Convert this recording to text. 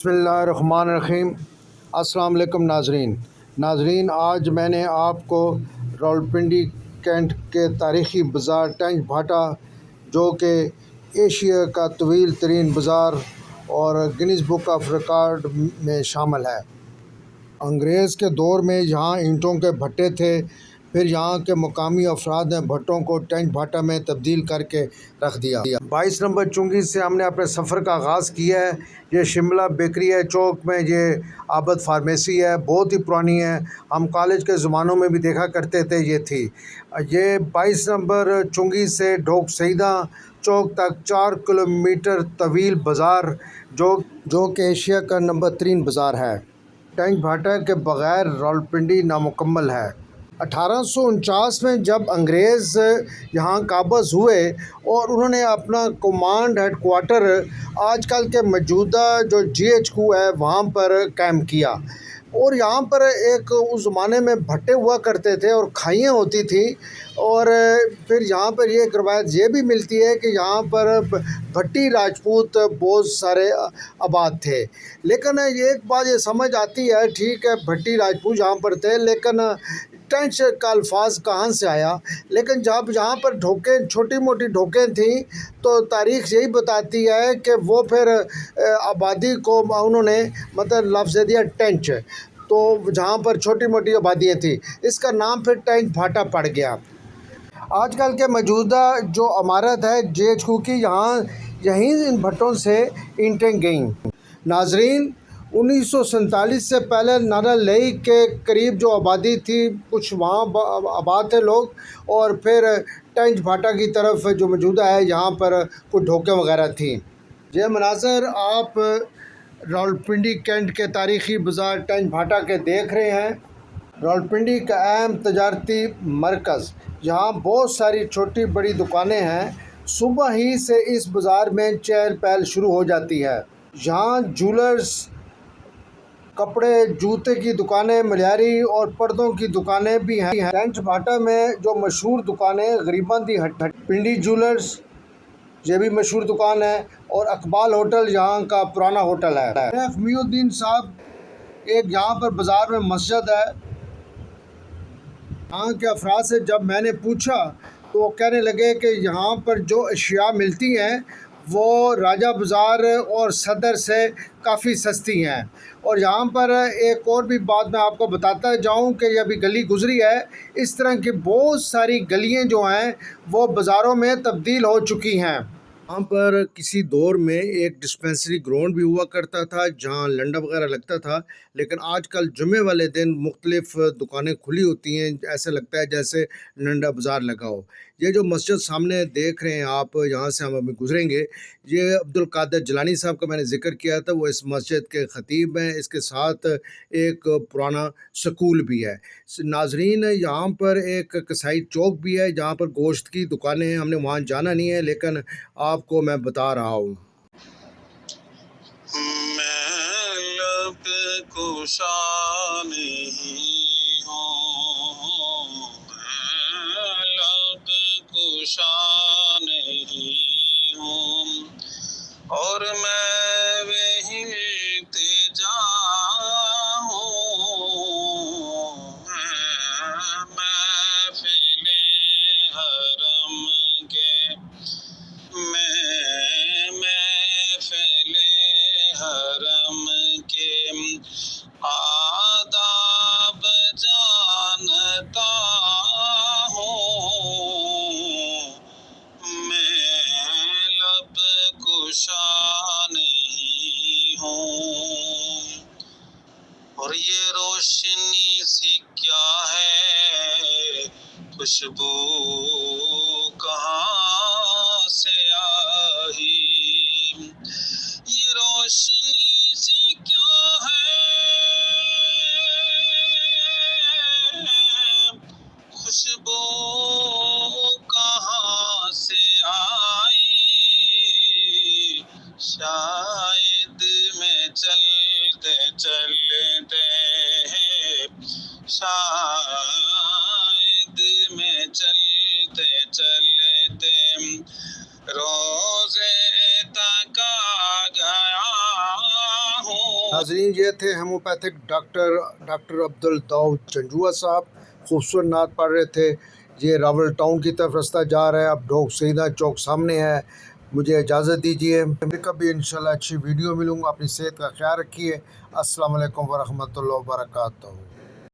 بسم اللہ الرحمن الرحیم۔ السلام علیکم ناظرین، آج میں نے آپ کو راولپنڈی کینٹ کے تاریخی بازار ٹینچ بھاٹا، جو کہ ایشیا کا طویل ترین بازار اور گنیز بک آف ریکارڈ میں شامل ہے۔ انگریز کے دور میں یہاں اینٹوں کے بھٹے تھے، پھر یہاں کے مقامی افراد نے بھٹوں کو ٹینچ بھاٹا میں تبدیل کر کے رکھ دیا۔ 22 نمبر چنگی سے ہم نے اپنے سفر کا آغاز کیا ہے۔ یہ شملہ بیکری ہے چوک میں، یہ عابد فارمیسی ہے، بہت ہی پرانی ہے، ہم کالج کے زمانوں میں بھی دیکھا کرتے تھے۔ یہ تھی یہ 22 نمبر چنگی سے ڈھوک سیدہ چوک تک 4 کلومیٹر طویل بازار، جو کہ ایشیا کا نمبر 3 بازار ہے۔ ٹینچ بھاٹا کے بغیر راولپنڈی نامکمل ہے۔ 1849 میں جب انگریز یہاں قابض ہوئے اور انہوں نے اپنا کمانڈ ہیڈ کوارٹر آج کل کے موجودہ جو GHQ ہے وہاں پر قائم کیا، اور یہاں پر ایک اس زمانے میں بھٹے ہوا کرتے تھے اور کھائیاں ہوتی تھیں، اور پھر یہاں پر یہ ایک روایت یہ بھی ملتی ہے کہ یہاں پر بھٹی راجپوت بہت سارے آباد تھے۔ لیکن یہ ایک بات یہ سمجھ آتی ہے، ٹھیک ہے بھٹی راجپوت یہاں پر تھے، لیکن ٹینچ کا الفاظ کہاں سے آیا؟ لیکن جب یہاں پر ڈھوکیں چھوٹی موٹی ڈھوکیں تھیں تو تاریخ یہی بتاتی ہے کہ وہ پھر آبادی کو انہوں نے مطلب لفظ دیا ٹینچ، تو جہاں پر چھوٹی موٹی آبادیاں تھیں اس کا نام پھر ٹینچ بھاٹا پڑ گیا۔ آج کل کے موجودہ جو عمارت ہے GHQ کی، یہیں ان بھٹوں سے اینٹیں گئیں۔ ناظرین، 1947 سے پہلے نارا لئی کے قریب جو آبادی تھی، کچھ وہاں آباد تھے لوگ، اور پھر ٹینچ بھاٹا کی طرف جو موجودہ ہے یہاں پر کچھ ڈھوکیں وغیرہ تھیں۔ یہ مناظر آپ راولپنڈی کینٹ کے تاریخی بازار ٹینچ بھاٹا کے دیکھ رہے ہیں۔ راولپنڈی کا اہم تجارتی مرکز، یہاں بہت ساری چھوٹی بڑی دکانیں ہیں۔ صبح ہی سے اس بازار میں چہل پہل شروع ہو جاتی ہے۔ یہاں جولرز، کپڑے، جوتے کی دکانیں، ملیاری اور پردوں کی دکانیں بھی ہیں۔ ٹینچ بھاٹا میں جو مشہور دکانیں غریباں دی پنڈی جولرز، یہ بھی مشہور دکان ہے، اور اقبال ہوٹل یہاں کا پرانا ہوٹل ہے۔ شیخ محی الدین صاحب، ایک یہاں پر بازار میں مسجد ہے۔ یہاں کے افراد سے جب میں نے پوچھا تو وہ کہنے لگے کہ یہاں پر جو اشیاء ملتی ہیں وہ راجہ بازار اور صدر سے کافی سستی ہیں۔ اور یہاں پر ایک اور بھی بات میں آپ کو بتاتا جاؤں کہ یہ ابھی گلی گزری ہے، اس طرح کی بہت ساری گلیاں جو ہیں وہ بازاروں میں تبدیل ہو چکی ہیں۔ یہاں پر کسی دور میں ایک ڈسپینسری گراؤنڈ بھی ہوا کرتا تھا جہاں لنڈا وغیرہ لگتا تھا، لیکن آج کل جمعے والے دن مختلف دکانیں کھلی ہوتی ہیں، ایسے لگتا ہے جیسے لنڈا بازار لگا ہو۔ یہ جو مسجد سامنے دیکھ رہے ہیں آپ، یہاں سے ہم ابھی گزریں گے، یہ عبدالقادر جیلانی صاحب کا میں نے ذکر کیا تھا، وہ اس مسجد کے خطیب ہیں، اس کے ساتھ ایک پرانا سکول بھی ہے۔ ناظرین، یہاں پر ایک کسائی چوک بھی ہے جہاں پر گوشت کی دکانیں ہیں، ہم نے وہاں جانا نہیں ہے لیکن آپ کو میں بتا رہا ہوں۔ میں لب کشا نہیں ہوں، میں لب کشا نہیں ہوں، اور میں وہی التجا ہوں، میں محفل حرم کے، میں محفل حرم کے آداب جانتا ہوں، میں لب کشا نہیں ہوں، اور یہ روشنی سی کیا ہے، خوشبو کہاں سے آئی، یہ روشنی سی کیا ہے، خوشبو کہاں سے آئی، شاید میں چلتے چلتے، شاید میں چلتے ناظرین یہ تھے ہومیوپیتھک ڈاکٹر عبدالداؤد چنجوا صاحب، خوبصورت نعت پڑھ رہے تھے۔ یہ راول ٹاؤن کی طرف رستہ جا رہا ہے، اب ڈھوک سیدھا چوک سامنے ہے۔ مجھے اجازت دیجیے، کبھی انشاءاللہ اچھی ویڈیو ملوں گا۔ اپنی صحت کا خیال رکھیے۔ السلام علیکم ورحمۃ اللہ وبرکاتہ۔